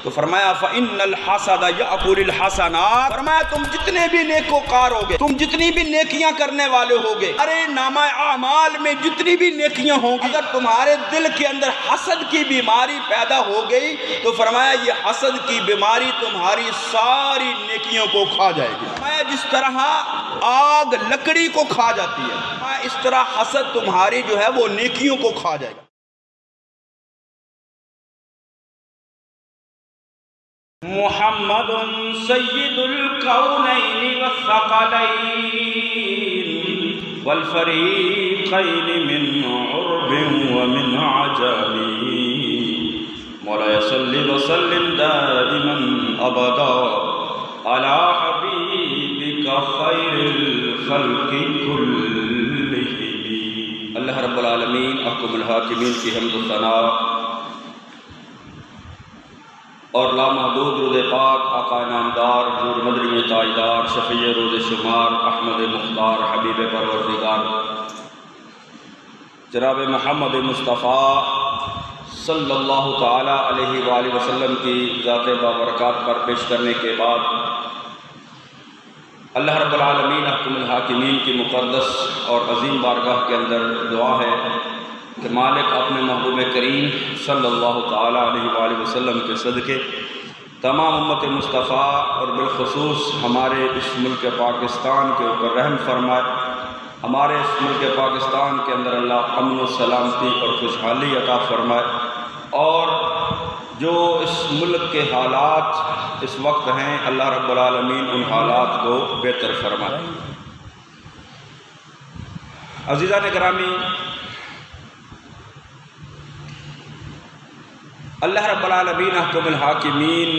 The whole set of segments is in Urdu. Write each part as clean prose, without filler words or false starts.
تو فرمایا فَإِنَّ الْحَسَدَ يَأْكُلُ الْحَسَنَاتِ، فرمایا تم جتنے بھی نیکوکار ہوگے، تم جتنی بھی نیکیاں کرنے والے ہوگے، ارے نامہ اعمال میں جتنی بھی نیکیاں ہوں گی، اگر تمہارے دل کے اندر حسد کی بیماری پیدا ہو گئی تو فرمایا یہ حسد کی بیماری تمہاری ساری نیکیوں کو کھا جائے گی۔ فرمایا جس طرح آگ لکڑی کو کھا جاتی ہے، فرمایا اس طرح حسد تمہاری جو ہے وہ نیکیوں کو کھا جائے گی۔ محمد سید الکونین والثقلین والفریقین من عرب ومن عجم، مولا صلی وسلم دائما ابدا علی حبیبک خیر الخلق کلہم۔ اللہ رب العالمین احکم الحاکمین کی حمد و ثنا اور لامحدود درود پاک آقا نامدار نور مدنی تاجدار شفیع روز شمار احمد مختار حبیب پروردگار جناب محمد مصطفیٰ صلی اللہ تعالی علیہ وآلہ وسلم کی ذات بابرکات پر پیش کرنے کے بعد اللہ رب العالمین احکم الحاکمین کی مقدس اور عظیم بارگاہ کے اندر دعا ہے کہ مالک اپنے محبوب کریم صلی اللہ تعالیٰ علیہ وآلہ وسلم کے صدقے تمام امت مصطفیٰ اور بالخصوص ہمارے اس ملک پاکستان کے اوپر رحم فرمائے، ہمارے اس ملک پاکستان کے اندر اللہ امن و سلامتی اور خوشحالی عطا فرمائے، اور جو اس ملک کے حالات اس وقت ہیں اللہ رب العالمین ان حالات کو بہتر فرمائے۔ عزیزان گرامی، اللہ رب العالمین احکم الحاکمین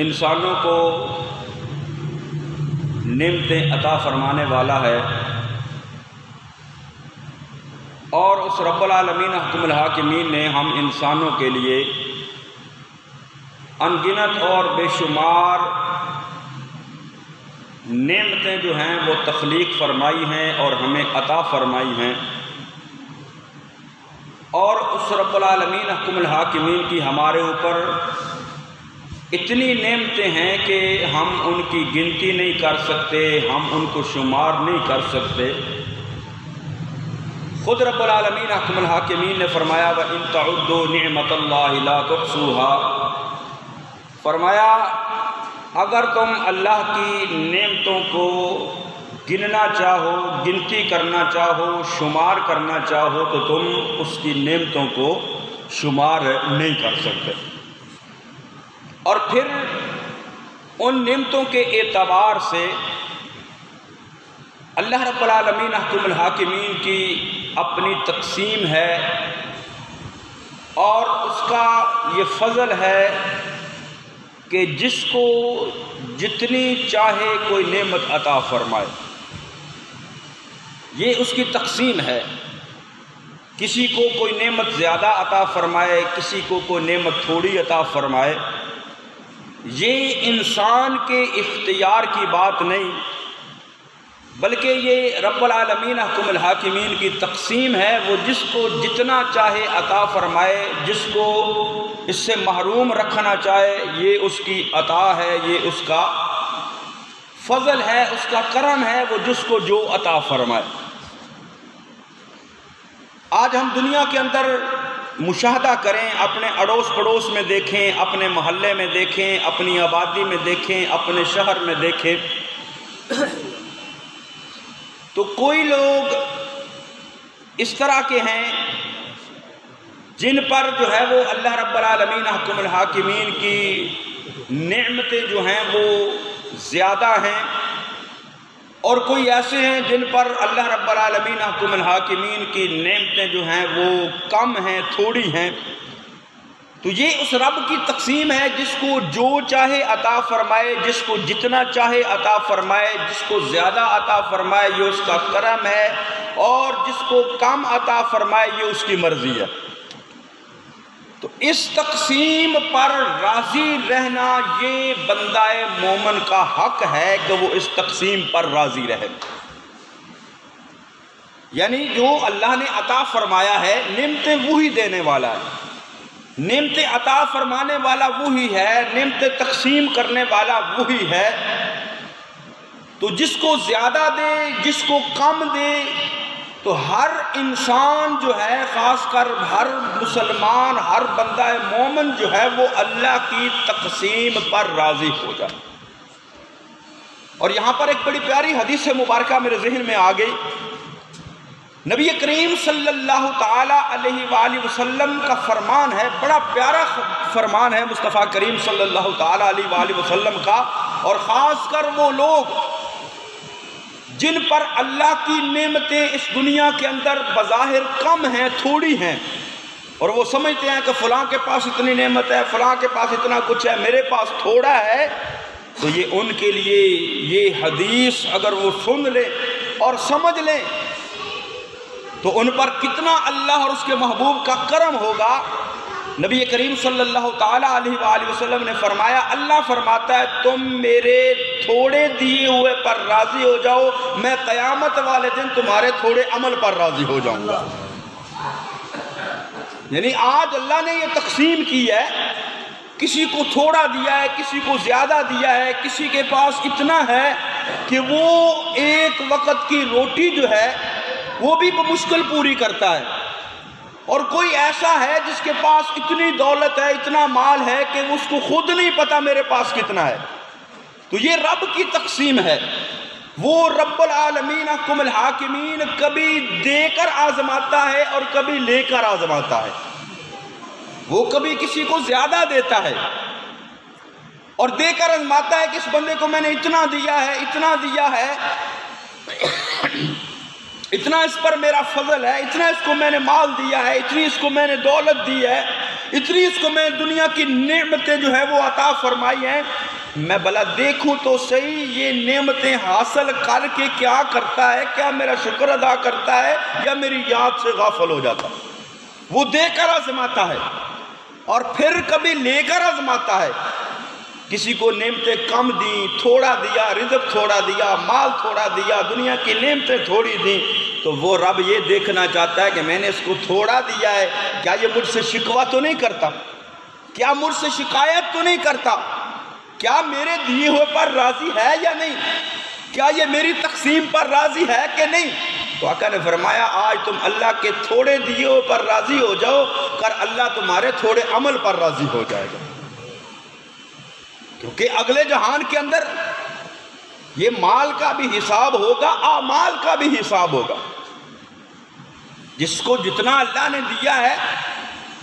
انسانوں کو نعمتیں عطا فرمانے والا ہے، اور اس رب العالمین احکم الحاکمین نے ہم انسانوں کے لیے انگنت اور بے شمار نعمتیں جو ہیں وہ تخلیق فرمائی ہیں اور ہمیں عطا فرمائی ہیں، اور اس رب العالمین احکم الحاکمین کی ہمارے اوپر اتنی نعمتیں ہیں کہ ہم ان کی گنتی نہیں کر سکتے، ہم ان کو شمار نہیں کر سکتے۔ خود رب العالمین احکم الحاکمین نے فرمایا وَإِن تَعُدُّوا نِعْمَةَ اللَّهِ لَا تُحْصُوهَا، فرمایا اگر تم اللہ کی نعمتوں کو گننا چاہو، گنتی کرنا چاہو، شمار کرنا چاہو تو تم اس کی نعمتوں کو شمار نہیں کر سکتے۔ اور پھر ان نعمتوں کے اعتبار سے اللہ رب العالمین احکم الحاکمین کی اپنی تقسیم ہے، اور اس کا یہ فضل ہے کہ جس کو جتنی چاہے کوئی نعمت عطا فرمائے، یہ اس کی تقسیم ہے۔ کسی کو کوئی نعمت زیادہ عطا فرمائے، کسی کو کوئی نعمت تھوڑی عطا فرمائے، یہ انسان کے اختیار کی بات نہیں، بلکہ یہ رب العالمین احکم الحاکمین کی تقسیم ہے۔ وہ جس کو جتنا چاہے عطا فرمائے، جس کو اس سے محروم رکھنا چاہے، یہ اس کی عطا ہے، یہ اس کا فضل ہے، اس کا کرم ہے، وہ جس کو جو عطا فرمائے۔ آج ہم دنیا کے اندر مشاہدہ کریں، اپنے اڑوس پڑوس میں دیکھیں، اپنے محلے میں دیکھیں، اپنی آبادی میں دیکھیں، اپنے شہر میں دیکھیں، تو کوئی لوگ اس طرح کے ہیں جن پر جو ہے وہ اللہ رب العالمین احکم الحاکمین کی نعمتیں جو ہیں وہ زیادہ ہیں، اور کوئی ایسے ہیں جن پر اللہ رب العالمین احکم الحاکمین کی نعمتیں جو ہیں وہ کم ہیں، تھوڑی ہیں۔ تو یہ اس رب کی تقسیم ہے، جس کو جو چاہے عطا فرمائے، جس کو جتنا چاہے عطا فرمائے، جس کو زیادہ عطا فرمائے، یہ اس کا کرم ہے، اور جس کو کم عطا فرمائے یہ اس کی مرضی ہے۔ تو اس تقسیم پر راضی رہنا یہ بندہ مومن کا حق ہے کہ وہ اس تقسیم پر راضی رہے۔ یعنی جو اللہ نے عطا فرمایا ہے، نعمتیں وہی دینے والا ہے، نعمتیں عطا فرمانے والا وہی ہے، نعمتیں تقسیم کرنے والا وہی ہے، تو جس کو زیادہ دے جس کو کم دے، تو ہر انسان جو ہے، خاص کر ہر مسلمان، ہر بندہ مومن جو ہے، وہ اللہ کی تقسیم پر راضی ہو جائے۔ اور یہاں پر ایک بڑی پیاری حدیث مبارکہ میرے ذہن میں آ گئی۔ نبی کریم صلی اللہ تعالی علیہ وآلہ وسلم کا فرمان ہے، بڑا پیارا فرمان ہے مصطفیٰ کریم صلی اللہ تعالی علیہ وآلہ وسلم کا، اور خاص کر وہ لوگ جن پر اللہ کی نعمتیں اس دنیا کے اندر بظاہر کم ہیں، تھوڑی ہیں، اور وہ سمجھتے ہیں کہ فلاں کے پاس اتنی نعمت ہے، فلاں کے پاس اتنا کچھ ہے، میرے پاس تھوڑا ہے، تو یہ ان کے لیے یہ حدیث اگر وہ سن لیں اور سمجھ لیں تو ان پر کتنا اللہ اور اس کے محبوب کا کرم ہوگا۔ نبی کریم صلی اللہ تعالیٰ علیہ وآلہ وسلم نے فرمایا، اللہ فرماتا ہے تم میرے تھوڑے دیے ہوئے پر راضی ہو جاؤ، میں قیامت والے دن تمہارے تھوڑے عمل پر راضی ہو جاؤں گا۔ یعنی آج اللہ نے یہ تقسیم کی ہے، کسی کو تھوڑا دیا ہے، کسی کو زیادہ دیا ہے، کسی کے پاس اتنا ہے کہ وہ ایک وقت کی روٹی جو ہے وہ بھی بمشکل پوری کرتا ہے، اور کوئی ایسا ہے جس کے پاس اتنی دولت ہے، اتنا مال ہے کہ اس کو خود نہیں پتا میرے پاس کتنا ہے۔ تو یہ رب کی تقسیم ہے۔ وہ رب العالمین احکم الحاکمین کبھی دے کر آزماتا ہے اور کبھی لے کر آزماتا ہے۔ وہ کبھی کسی کو زیادہ دیتا ہے اور دے کر آزماتا ہے کہ اس بندے کو میں نے اتنا دیا ہے، اتنا دیا ہے، اتنا اس پر میرا فضل ہے، اتنا اس کو میں نے مال دیا ہے، اتنی اس کو میں نے دولت دی ہے، اتنی اس کو میں دنیا کی نعمتیں جو ہے وہ عطا فرمائی ہیں، میں بھلا دیکھوں تو صحیح یہ نعمتیں حاصل کر کے کیا کرتا ہے، کیا میرا شکر ادا کرتا ہے یا میری یاد سے غافل ہو جاتا ہے۔ وہ دے کر آزماتا ہے اور پھر کبھی لے کر آزماتا ہے۔ کسی کو نعمتیں کم دیں، تھوڑا دیا، رزق تھوڑا دیا، مال تھوڑا دیا، دنیا کی نعمتیں تھوڑی دیں، تو وہ رب یہ دیکھنا چاہتا ہے کہ میں نے اس کو تھوڑا دیا ہے، کیا یہ مجھ سے شکوہ تو نہیں کرتا، کیا مجھ سے شکایت تو نہیں کرتا، کیا میرے دیے ہوئے پر راضی ہے یا نہیں، کیا یہ میری تقسیم پر راضی ہے کہ نہیں۔ تو آقا نے فرمایا آج تم اللہ کے تھوڑے دیے ہوئے پر راضی ہو جاؤ، کر اللہ تمہارے تھوڑے عمل پر راضی ہو جائے گا، کیونکہ اگلے جہان کے اندر یہ مال کا بھی حساب ہوگا، اعمال کا بھی حساب ہوگا۔ جس کو جتنا اللہ نے دیا ہے،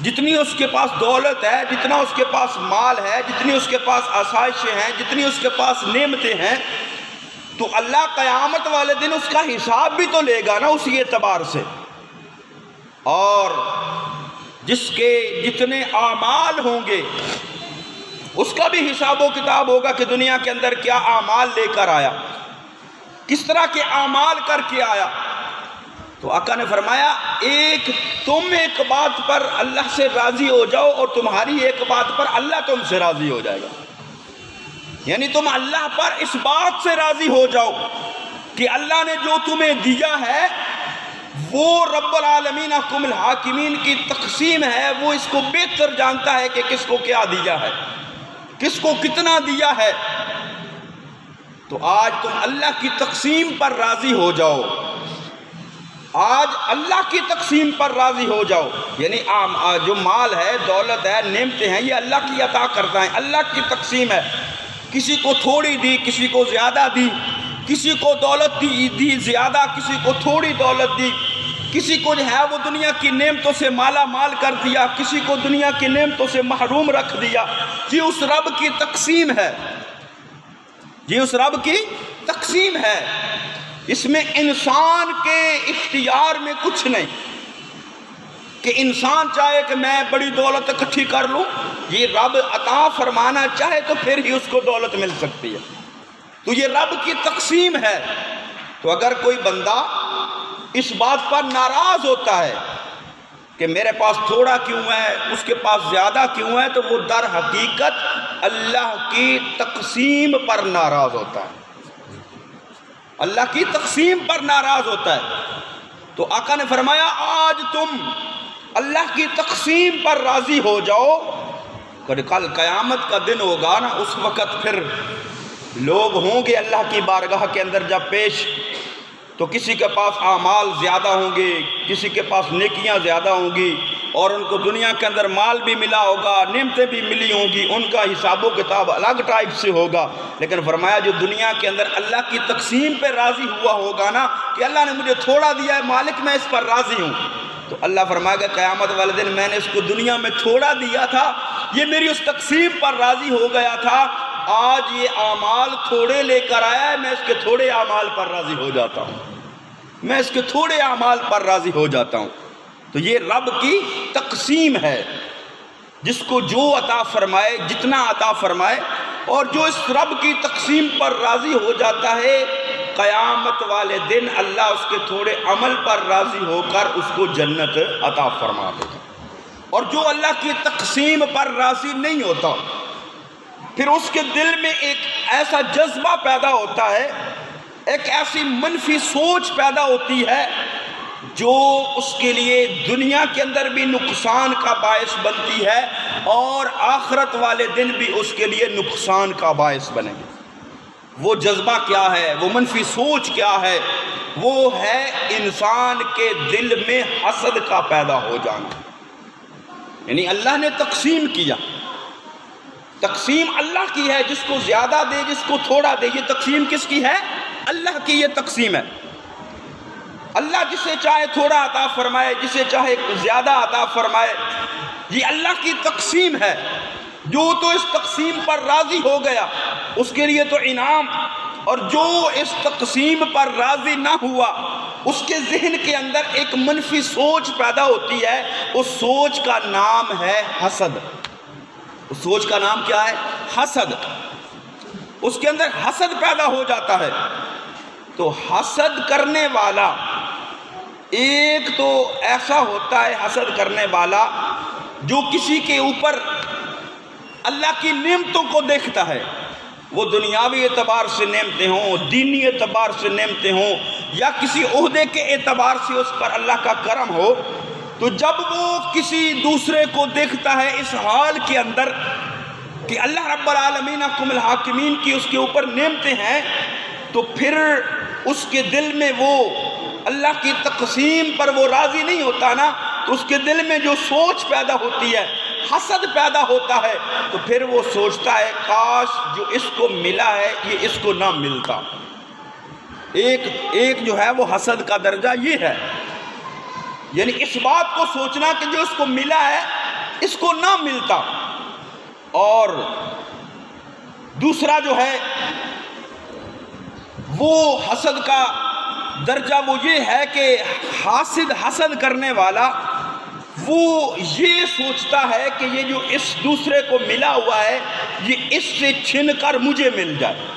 جتنی اس کے پاس دولت ہے، جتنا اس کے پاس مال ہے، جتنی اس کے پاس آسائشیں ہیں، جتنی اس کے پاس نعمتیں ہیں، تو اللہ قیامت والے دن اس کا حساب بھی تو لے گا نا اسی اعتبار سے۔ اور جس کے جتنے اعمال ہوں گے اس کا بھی حساب و کتاب ہوگا کہ دنیا کے اندر کیا اعمال لے کر آیا، کس طرح کے اعمال کر کے آیا۔ تو آقا نے فرمایا تم ایک بات پر اللہ سے راضی ہو جاؤ اور تمہاری ایک بات پر اللہ تم سے راضی ہو جائے گا، یعنی تم اللہ پر اس بات سے راضی ہو جاؤ کہ اللہ نے جو تمہیں دیا ہے وہ رب العالمین احکم الحاکمین کی تقسیم ہے، وہ اس کو بہتر جانتا ہے کہ کس کو کیا دیا ہے، کس کو کتنا دیا ہے۔ تو آج تم اللہ کی تقسیم پر راضی ہو جاؤ، آج اللہ کی تقسیم پر راضی ہو جاؤ، یعنی جو مال ہے، دولت ہے، نعمتیں ہیں، یہ اللہ کی عطا کرتا ہے، اللہ کی تقسیم ہے۔ کسی کو تھوڑی دی، کسی کو زیادہ دی، کسی کو دولت دی زیادہ، کسی کو تھوڑی دولت دی، کسی کو جو ہے وہ دنیا کی نعمتوں سے مالا مال کر دیا، کسی کو دنیا کی نعمتوں سے محروم رکھ دیا۔ یہ اس رب کی تقسیم ہے، یہ اس رب کی تقسیم ہے، اس میں انسان کے اختیار میں کچھ نہیں کہ انسان چاہے کہ میں بڑی دولت اکٹھی کر لوں، یہ رب عطا فرمانا چاہے تو پھر ہی اس کو دولت مل سکتی ہے، تو یہ رب کی تقسیم ہے۔ تو اگر کوئی بندہ اس بات پر ناراض ہوتا ہے کہ میرے پاس تھوڑا کیوں ہے، اس کے پاس زیادہ کیوں ہے، تو وہ در حقیقت اللہ کی تقسیم پر ناراض ہوتا ہے، اللہ کی تقسیم پر ناراض ہوتا ہے۔ تو آقا نے فرمایا آج تم اللہ کی تقسیم پر راضی ہو جاؤ، کل قیامت کا دن ہوگا نا، اس وقت پھر لوگ ہوں گے اللہ کی بارگاہ کے اندر جب پیش، تو کسی کے پاس اعمال زیادہ ہوں گے، کسی کے پاس نیکیاں زیادہ ہوں گی، اور ان کو دنیا کے اندر مال بھی ملا ہوگا، نعمتیں بھی ملی ہوں گی، ان کا حساب و کتاب الگ ٹائپ سے ہوگا۔ لیکن فرمایا جو دنیا کے اندر اللہ کی تقسیم پہ راضی ہوا ہوگا نا، کہ اللہ نے مجھے تھوڑا دیا ہے مالک میں اس پر راضی ہوں، تو اللہ فرمائے گا قیامت والے دن میں نے اس کو دنیا میں تھوڑا دیا تھا، یہ میری اس تقسیم پر راضی ہو گیا تھا، آج یہ اعمال تھوڑے لے کر آیا ہے، میں اس کے تھوڑے اعمال پر راضی ہو جاتا ہوں، میں اس کے تھوڑے اعمال پر راضی ہو جاتا ہوں۔ تو یہ رب کی تقسیم ہے، جس کو جو عطا فرمائے، جتنا عطا فرمائے، اور جو اس رب کی تقسیم پر راضی ہو جاتا ہے، قیامت والے دن اللہ اس کے تھوڑے عمل پر راضی ہو کر اس کو جنت عطا فرما دے گا۔ اور جو اللہ کی تقسیم پر راضی نہیں ہوتا، پھر اس کے دل میں ایک ایسا جذبہ پیدا ہوتا ہے، ایک ایسی منفی سوچ پیدا ہوتی ہے جو اس کے لیے دنیا کے اندر بھی نقصان کا باعث بنتی ہے، اور آخرت والے دن بھی اس کے لیے نقصان کا باعث بنے گی۔ وہ جذبہ کیا ہے، وہ منفی سوچ کیا ہے؟ وہ ہے انسان کے دل میں حسد کا پیدا ہو جانا۔ یعنی اللہ نے تقسیم کیا، تقسیم اللہ کی ہے، جس کو زیادہ دے جس کو تھوڑا دے، یہ تقسیم کس کی ہے؟ اللہ کی یہ تقسیم ہے۔ اللہ جسے چاہے تھوڑا عطا فرمائے، جسے چاہے زیادہ عطا فرمائے، یہ اللہ کی تقسیم ہے۔ جو تو اس تقسیم پر راضی ہو گیا اس کے لیے تو انعام، اور جو اس تقسیم پر راضی نہ ہوا اس کے ذہن کے اندر ایک منفی سوچ پیدا ہوتی ہے، اس سوچ کا نام ہے حسد۔ اس سوچ کا نام کیا ہے؟ حسد۔ اس کے اندر حسد پیدا ہو جاتا ہے۔ تو حسد کرنے والا ایک تو ایسا ہوتا ہے، حسد کرنے والا جو کسی کے اوپر اللہ کی نعمتوں کو دیکھتا ہے، وہ دنیاوی اعتبار سے نعمتیں ہوں، دینی اعتبار سے نعمتیں ہوں، یا کسی عہدے کے اعتبار سے اس پر اللہ کا کرم ہو، تو جب وہ کسی دوسرے کو دیکھتا ہے اس حال کے اندر کہ اللہ رب العالمین حکم الحاکمین کی اس کے اوپر نعمتیں ہیں، تو پھر اس کے دل میں وہ اللہ کی تقسیم پر وہ راضی نہیں ہوتا نا، تو اس کے دل میں جو سوچ پیدا ہوتی ہے، حسد پیدا ہوتا ہے، تو پھر وہ سوچتا ہے کاش جو اس کو ملا ہے یہ اس کو نہ ملتا۔ ایک جو ہے وہ حسد کا درجہ یہ ہے، یعنی اس بات کو سوچنا کہ جو اس کو ملا ہے اس کو نہ ملتا۔ اور دوسرا جو ہے وہ حسد کا درجہ وہ یہ ہے کہ حسد کرنے والا وہ یہ سوچتا ہے کہ یہ جو اس دوسرے کو ملا ہوا ہے یہ اس سے چھن کر مجھے مل جائے،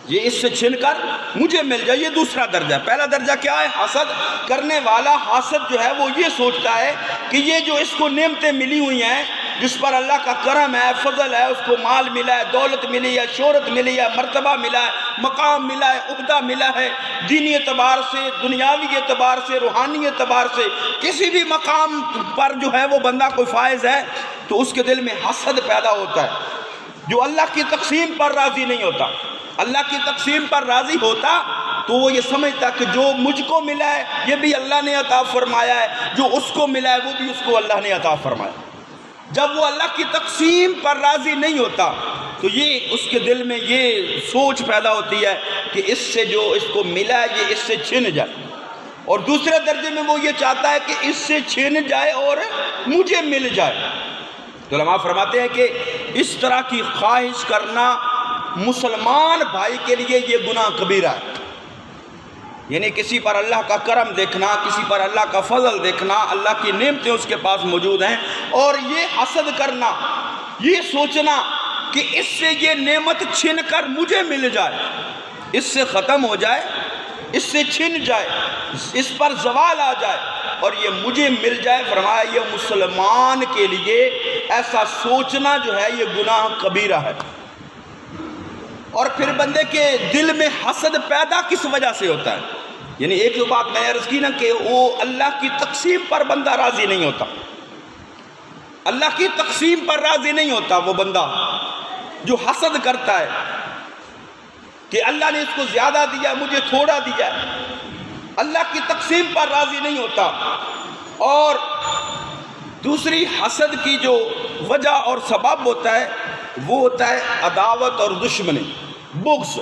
یہ اس سے چھن کر مجھے مل جائے۔ یہ دوسرا درجہ ہے۔ پہلا درجہ کیا ہے؟ حسد کرنے والا حاسد جو ہے وہ یہ سوچتا ہے کہ یہ جو اس کو نعمتیں ملی ہوئی ہیں، جس پر اللہ کا کرم ہے، فضل ہے، اس کو مال ملا ہے، دولت ملی ہے، شہرت ملی ہے، مرتبہ ملا ہے، مقام ملا ہے، عہدہ ملا ہے، دینی اعتبار سے، دنیاوی اعتبار سے، روحانی اعتبار سے کسی بھی مقام پر جو ہے وہ بندہ کوئی فائز ہے، تو اس کے دل میں حسد پیدا ہوتا ہے۔ جو اللہ کی تقسیم پر راضی نہیں ہوتا، اللہ کی تقسیم پر راضی ہوتا تو وہ یہ سمجھتا کہ جو مجھ کو ملا ہے یہ بھی اللہ نے عطا فرمایا ہے، جو اس کو ملا ہے وہ بھی اس کو اللہ نے عطا فرمایا۔ جب وہ اللہ کی تقسیم پر راضی نہیں ہوتا تو یہ اس کے دل میں یہ سوچ پیدا ہوتی ہے کہ اس سے جو اس کو ملا ہے یہ اس سے چھن جائے، اور دوسرے درجے میں وہ یہ چاہتا ہے کہ اس سے چھن جائے اور مجھے مل جائے۔ تو علماء فرماتے ہیں کہ اس طرح کی خواہش کرنا مسلمان بھائی کے لیے یہ گناہ کبیرہ ہے۔ یعنی کسی پر اللہ کا کرم دیکھنا، کسی پر اللہ کا فضل دیکھنا، اللہ کی نعمتیں اس کے پاس موجود ہیں، اور یہ حسد کرنا، یہ سوچنا کہ اس سے یہ نعمت چھن کر مجھے مل جائے، اس سے ختم ہو جائے، اس سے چھن جائے، اس پر زوال آ جائے اور یہ مجھے مل جائے۔ فرمایا یہ مسلمان کے لیے ایسا سوچنا جو ہے یہ گناہ کبیرہ ہے۔ اور پھر بندے کے دل میں حسد پیدا کس وجہ سے ہوتا ہے؟ یعنی ایک جو بات میں نے عرض کی نا کہ وہ اللہ کی تقسیم پر بندہ راضی نہیں ہوتا، اللہ کی تقسیم پر راضی نہیں ہوتا وہ بندہ جو حسد کرتا ہے کہ اللہ نے اس کو زیادہ دیا مجھے تھوڑا دیا، اللہ کی تقسیم پر راضی نہیں ہوتا۔ اور دوسری حسد کی جو وجہ اور سبب ہوتا ہے وہ ہوتا ہے عداوت اور دشمنی، بغض،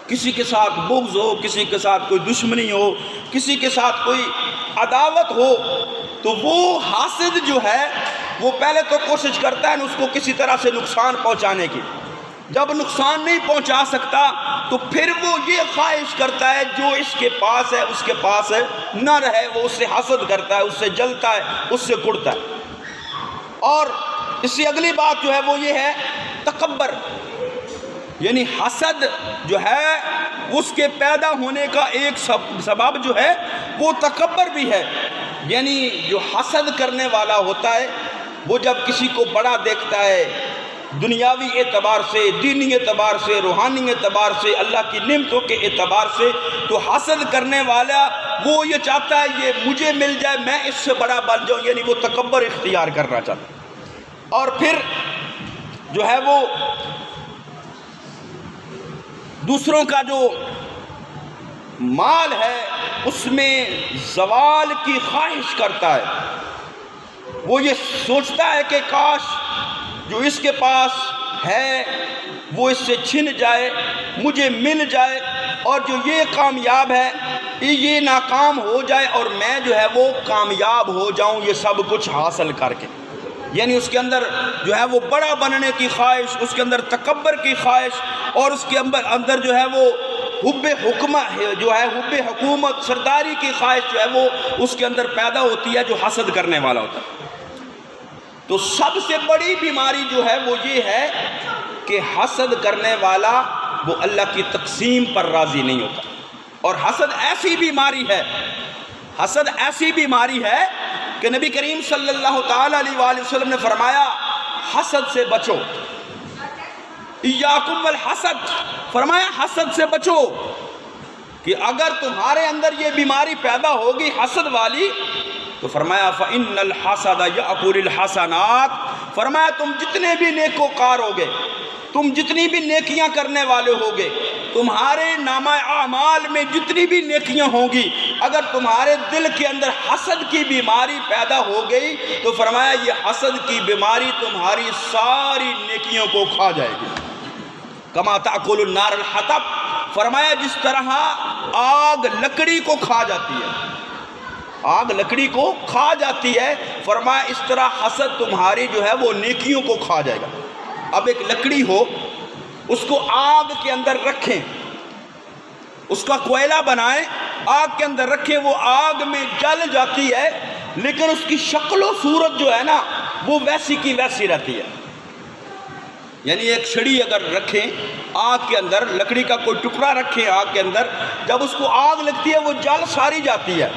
کسی کے ساتھ بغض ہو، کسی کے ساتھ کوئی دشمنی ہو، کسی کے ساتھ کوئی عداوت ہو، تو وہ حاسد جو ہے وہ پہلے تو کوشش کرتا ہے اس کو کسی طرح سے نقصان پہنچانے کی، جب نقصان نہیں پہنچا سکتا تو پھر وہ یہ خواہش کرتا ہے جو اس کے پاس ہے اس کے پاس نہ رہے، وہ اس سے حسد کرتا ہے، اس سے جلتا ہے، اس سے کڑتا ہے۔ اور اس سے اگلی بات جو ہے وہ یہ ہے تکبر، یعنی حسد جو ہے اس کے پیدا ہونے کا ایک سبب جو ہے وہ تکبر بھی ہے، یعنی جو حسد کرنے والا ہوتا ہے وہ جب کسی کو بڑا دیکھتا ہے دنیاوی اعتبار سے، دینی اعتبار سے، روحانی اعتبار سے، اللہ کی نعمتوں کے اعتبار سے، تو حسد کرنے والا وہ یہ چاہتا ہے یہ مجھے مل جائے، میں اس سے بڑا بن جاؤں، یعنی وہ تکبر اختیار کرنا چاہتا ہے۔ اور پھر جو ہے وہ دوسروں کا جو مال ہے اس میں زوال کی خواہش کرتا ہے، وہ یہ سوچتا ہے کہ کاش جو اس کے پاس ہے وہ اس سے چھن جائے، مجھے مل جائے، اور جو یہ کامیاب ہے یہ ناکام ہو جائے اور میں جو ہے وہ کامیاب ہو جاؤں یہ سب کچھ حاصل کر کے، یعنی اس کے اندر جو ہے وہ بڑا بننے کی خواہش، اس کے اندر تکبر کی خواہش، اور اس کے اندر جو ہے وہ حب حکومت سرداری کی خواہش جو ہے وہ اس کے اندر پیدا ہوتی ہے جو حسد کرنے والا ہوتا ہے۔ تو سب سے بڑی بیماری جو ہے وہ یہ ہے کہ حسد کرنے والا وہ اللہ کی تقسیم پر راضی نہیں ہوتا، اور حسد ایسی بیماری ہے، حسد ایسی بیماری ہے کہ نبی کریم صلی اللہ تعالیٰ علیہ وآلہ وسلم نے فرمایا حسد سے بچو، ایاکم والحسد، فرمایا حسد سے بچو، کہ اگر تمہارے اندر یہ بیماری پیدا ہوگی حسد والی تو فرمایا فَإِنَّ الْحَسَدَ يَأْكُلُ الْحَسَنَاتِ، فرمایا تم جتنے بھی نیکوکار ہوگے، تم جتنی بھی نیکیاں کرنے والے ہوگے، تمہارے نامہ اعمال میں جتنی بھی نیکیاں ہوں گی، اگر تمہارے دل کے اندر حسد کی بیماری پیدا ہو گئی تو فرمایا یہ حسد کی بیماری تمہاری ساری نیکیوں کو کھا جائے گی، کما تأکل النار الحطب، فرمایا جس طرح آگ لکڑی کو کھا جاتی ہے، آگ لکڑی کو کھا جاتی ہے، فرمایا اس طرح حسد تمہاری جو ہے وہ نیکیوں کو کھا جائے گا۔ اب ایک لکڑی ہو، اس کو آگ کے اندر رکھیں، اس کا کوئلہ بنائیں، آگ کے اندر رکھیں، وہ آگ میں جل جاتی ہے، لیکن اس کی شکل و صورت جو ہے نا وہ ویسی کی ویسی رہتی ہے۔ یعنی ایک چھڑی اگر رکھیں آگ کے اندر، لکڑی کا کوئی ٹکڑا رکھیں آگ کے اندر، جب اس کو آگ لگتی ہے وہ جل ساری جاتی ہے،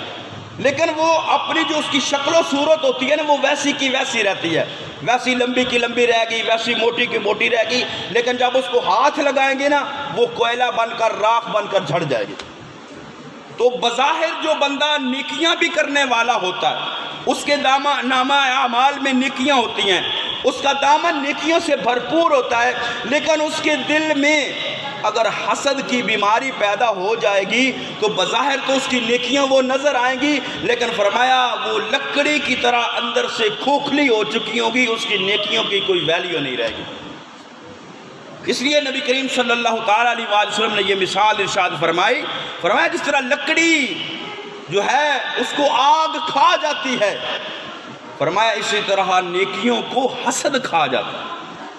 لیکن وہ اپنی جو اس کی شکل و صورت ہوتی ہے نا وہ ویسی کی ویسی رہتی ہے، ویسی لمبی کی لمبی رہے گی، ویسی موٹی کی موٹی رہے گی، لیکن جب اس کو ہاتھ لگائیں گے نا وہ کوئلہ بن کر راکھ بن کر جھڑ جائے گی۔ تو بظاہر جو بندہ نیکیاں بھی کرنے والا ہوتا ہے، اس کے نامہ اعمال میں نیکیاں ہوتی ہیں، اس کا دامن نیکیوں سے بھرپور ہوتا ہے، لیکن اس کے دل میں اگر حسد کی بیماری پیدا ہو جائے گی تو بظاہر تو اس کی نیکیاں وہ نظر آئیں گی، لیکن فرمایا وہ لکڑی کی طرح اندر سے کھوکھلی ہو چکی ہوگی، اس کی نیکیوں کی کوئی ویلیو نہیں رہے گی۔ اس لیے نبی کریم صلی اللہ تعالیٰ علیہ وآلہ وسلم نے یہ مثال ارشاد فرمائی، فرمایا جس طرح لکڑی جو ہے اس کو آگ کھا جاتی ہے، فرمایا اسی طرح نیکیوں کو حسد کھا جاتا ہے۔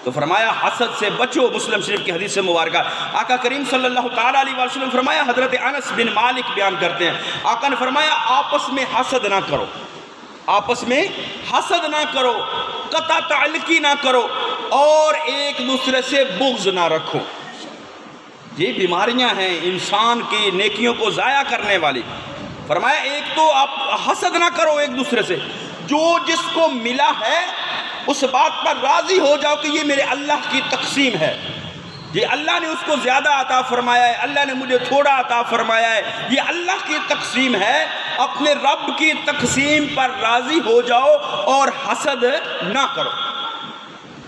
تو فرمایا حسد سے بچو، مسلم شریف کی حدیث مبارکہ آقا کریم صلی اللہ تعالیٰ علیہ وآلہ وسلم فرمایا، حضرت انس بن مالک بیان کرتے ہیں، آقا نے فرمایا آپس میں حسد نہ کرو، آپس میں حسد نہ کرو، قطع تعلقی نہ کرو، اور ایک دوسرے سے بغض نہ رکھو۔ یہ بیماریاں ہیں انسان کی نیکیوں کو ضائع کرنے والی۔ فرمایا ایک تو آپ حسد نہ کرو ایک دوسرے سے، جو جس کو ملا ہے اس بات پر راضی ہو جاؤ کہ یہ میرے اللہ کی تقسیم ہے، یہ اللہ نے اس کو زیادہ عطا فرمایا ہے، اللہ نے مجھے تھوڑا عطا فرمایا ہے، یہ اللہ کی تقسیم ہے۔ اپنے رب کی تقسیم پر راضی ہو جاؤ اور حسد نہ کرو۔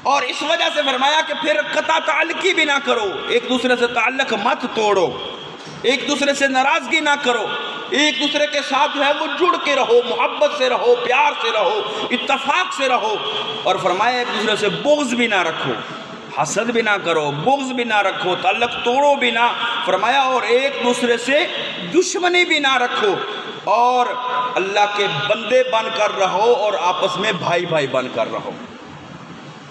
اور اس وجہ سے فرمایا کہ پھر قطع تعلقی بھی نہ کرو، ایک دوسرے سے تعلق مت توڑو، ایک دوسرے سے ناراضگی نہ کرو، ایک دوسرے کے ساتھ جو ہے وہ جڑ کے رہو، محبت سے رہو، پیار سے رہو، اتفاق سے رہو۔ اور فرمایا ایک دوسرے سے بغض بھی نہ رکھو، حسد بھی نہ کرو، بغض بھی نہ رکھو، تعلق توڑو بھی نہ، فرمایا اور ایک دوسرے سے دشمنی بھی نہ رکھو، اور اللہ کے بندے بن کر رہو اور آپس میں بھائی بھائی بن کر رہو۔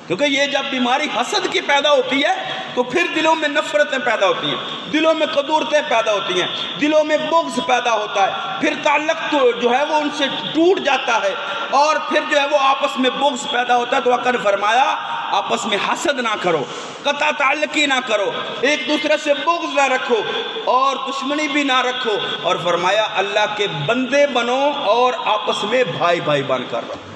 کیونکہ یہ جب بیماری حسد کی پیدا ہوتی ہے تو پھر دلوں میں نفرتیں پیدا ہوتی ہیں، دلوں میں قدورتیں پیدا ہوتی ہیں، دلوں میں بغض پیدا ہوتا ہے، پھر تعلق تو جو ہے وہ ان سے ٹوٹ جاتا ہے، اور پھر جو ہے وہ آپس میں بغض پیدا ہوتا ہے۔ تو آقا نے فرمایا آپس میں حسد نہ کرو، قطع تعلقی نہ کرو، ایک دوسرے سے بغض نہ رکھو اور دشمنی بھی نہ رکھو، اور فرمایا اللہ کے بندے بنو اور آپس میں بھائی بھائی بن کر رہو۔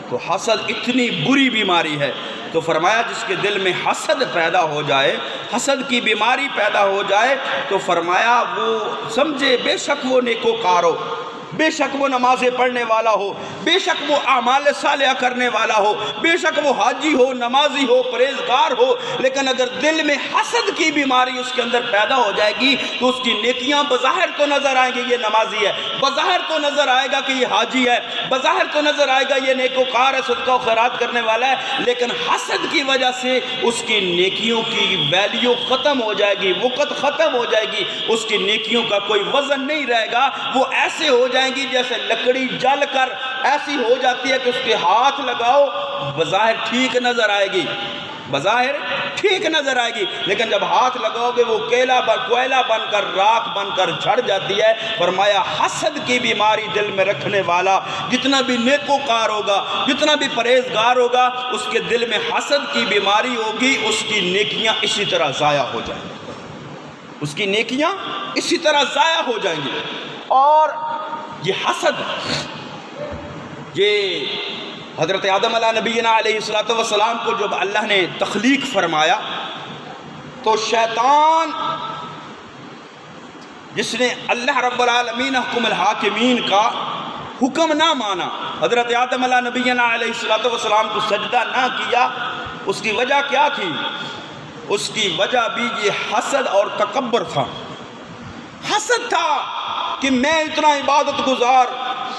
تو حسد اتنی بری بیماری ہے، تو فرمایا جس کے دل میں حسد پیدا ہو جائے، حسد کی بیماری پیدا ہو جائے، تو فرمایا وہ سمجھے بے شک وہ نیکوکار ہو، بے شک وہ نمازیں پڑھنے والا ہو، بے شک وہ اعمال صالحہ کرنے والا ہو، بے شک وہ حاجی ہو، نمازی ہو، پرہیزگار ہو، لیکن اگر دل میں حسد کی بیماری اس کے اندر پیدا ہو جائے گی تو اس کی نیکیاں بظاہر تو نظر آئیں گی یہ نمازی ہے، بظاہر تو نظر آئے گا کہ یہ حاجی ہے، بظاہر تو نظر آئے گا یہ نیکوکار ہے، صدقہ و خیرات کرنے والا ہے، لیکن حسد کی وجہ سے اس کی نیکیوں کی ویلیو ختم ہو جائے گی، وقت ختم ہو جائے گی، اس کی نیکیوں کا کوئی وزن نہیں رہے گا، وہ ایسے ہو جائیں گی جیسے لکڑی جل کر ایسی ہو جاتی ہے کہ اس کے ہاتھ لگاؤ بظاہر ٹھیک نظر آئے گی، بظاہر ٹھیک نظر آئے گی، لیکن جب ہاتھ لگاؤ گے وہ کوئلہ بن کر راکھ بن کر جھڑ جاتی ہے۔ فرمایا حسد کی بیماری دل میں رکھنے والا جتنا بھی نیکوکار ہوگا، جتنا بھی پرہیزگار ہوگا، اس کے دل میں حسد کی بیماری ہوگی، اس کی نیکیاں اسی طرح ضائع ہو جائیں گی، اس کی نیکیاں اسی طرح ضائع ہو جائیں گی۔ اور یہ حسد، یہ حضرت آدم علیہ نبینا علیہ السلام کو جب اللہ نے تخلیق فرمایا تو شیطان جس نے اللہ رب العالمین حکم الحاکمین کا حکم نہ مانا، حضرت آدم علیہ نبینا علیہ السلام کو سجدہ نہ کیا، اس کی وجہ کیا تھی؟ اس کی وجہ بھی یہ حسد اور تکبر تھا۔ حسد تھا کہ میں اتنا عبادت گزار،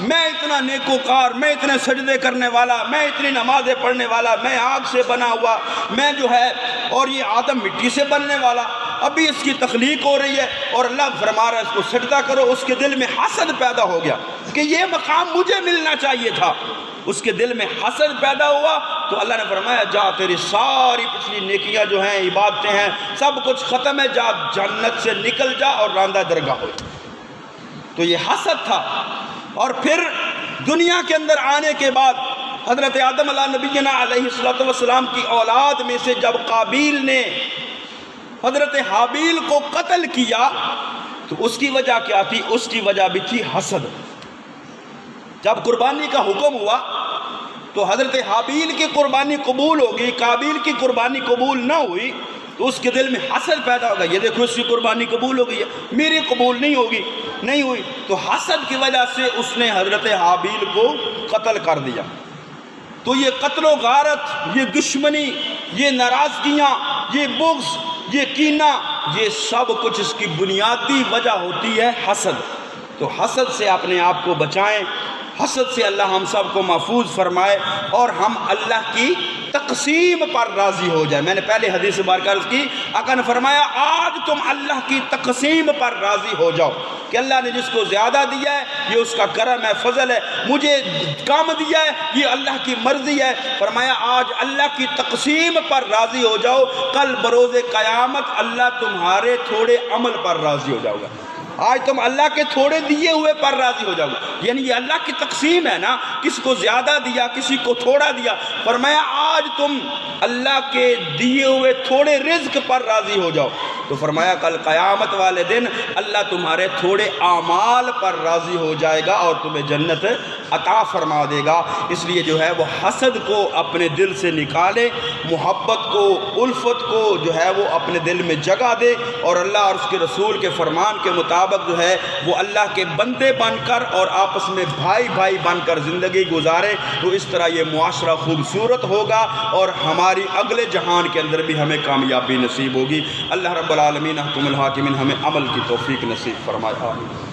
میں اتنا نیکوکار، میں اتنے سجدے کرنے والا، میں اتنی نمازیں پڑھنے والا، میں آگ سے بنا ہوا، میں جو ہے، اور یہ آدم مٹی سے بننے والا، ابھی اس کی تخلیق ہو رہی ہے اور اللہ فرما رہا ہے اس کو سجدہ کرو۔ اس کے دل میں حسد پیدا ہو گیا کہ یہ مقام مجھے ملنا چاہیے تھا، اس کے دل میں حسد پیدا ہوا، تو اللہ نے فرمایا جا تیری ساری پچھلی نیکیاں جو ہیں، عبادتیں ہیں، سب کچھ ختم ہے، جا جنت سے نکل جا اور راندہ درگاہ ہو جا۔ تو یہ حسد تھا۔ اور پھر دنیا کے اندر آنے کے بعد حضرت آدم علیہ نبینا علیہ السلام کی اولاد میں سے جب قابیل نے حضرت حابیل کو قتل کیا تو اس کی وجہ کیا تھی؟ اس کی وجہ بھی تھی حسد۔ جب قربانی کا حکم ہوا تو حضرت حابیل کی قربانی قبول ہوگی، قابیل کی قربانی قبول نہ ہوئی، تو اس کے دل میں حسد پیدا ہوگا، یہ دیکھو اس کی قربانی قبول ہو گئی ہے، میری قبول نہیں ہوگی، نہیں ہوئی، تو حسد کی وجہ سے اس نے حضرت حابیل کو قتل کر دیا۔ تو یہ قتل و غارت، یہ دشمنی، یہ ناراضگیاں، یہ بغض، یہ کینہ، یہ سب کچھ اس کی بنیادی وجہ ہوتی ہے حسد۔ تو حسد سے اپنے آپ کو بچائیں، حسد سے اللہ ہم سب کو محفوظ فرمائے اور ہم اللہ کی تقسیم پر راضی ہو جائے۔ میں نے پہلے حدیث مبارکہ عرض کی، آقا نے فرمایا آج تم اللہ کی تقسیم پر راضی ہو جاؤ کہ اللہ نے جس کو زیادہ دیا ہے یہ اس کا کرم ہے، فضل ہے، مجھے کم دیا ہے یہ اللہ کی مرضی ہے۔ فرمایا آج اللہ کی تقسیم پر راضی ہو جاؤ، کل بروز قیامت اللہ تمہارے تھوڑے عمل پر راضی ہو جاؤ گا۔ آج تم اللہ کے تھوڑے دیے ہوئے پر راضی ہو جاؤ گے، یعنی یہ اللہ کی تقسیم ہے نا، کسی کو زیادہ دیا کسی کو تھوڑا دیا۔ فرمایا آج تم اللہ کے دیے ہوئے تھوڑے رزق پر راضی ہو جاؤ، تو فرمایا کل قیامت والے دن اللہ تمہارے تھوڑے اعمال پر راضی ہو جائے گا اور تمہیں جنت عطا فرما دے گا۔ اس لیے جو ہے وہ حسد کو اپنے دل سے نکالے، محبت کو، الفت کو جو ہے وہ اپنے دل میں جگہ دے، اور اللہ اور اس کے رسول کے فرمان کے مطابق جو ہے وہ اللہ کے بندے بن کر اور آپس میں بھائی بھائی بن کر زندگی گزارے، تو اس طرح یہ معاشرہ خوبصورت ہوگا اور ہماری اگلے جہان کے اندر بھی ہمیں کامیابی نصیب ہوگی۔ اللہ رب العالمین احکم الحاکمین ہمیں عمل کی توفیق نصیب فرمائے۔ آمین۔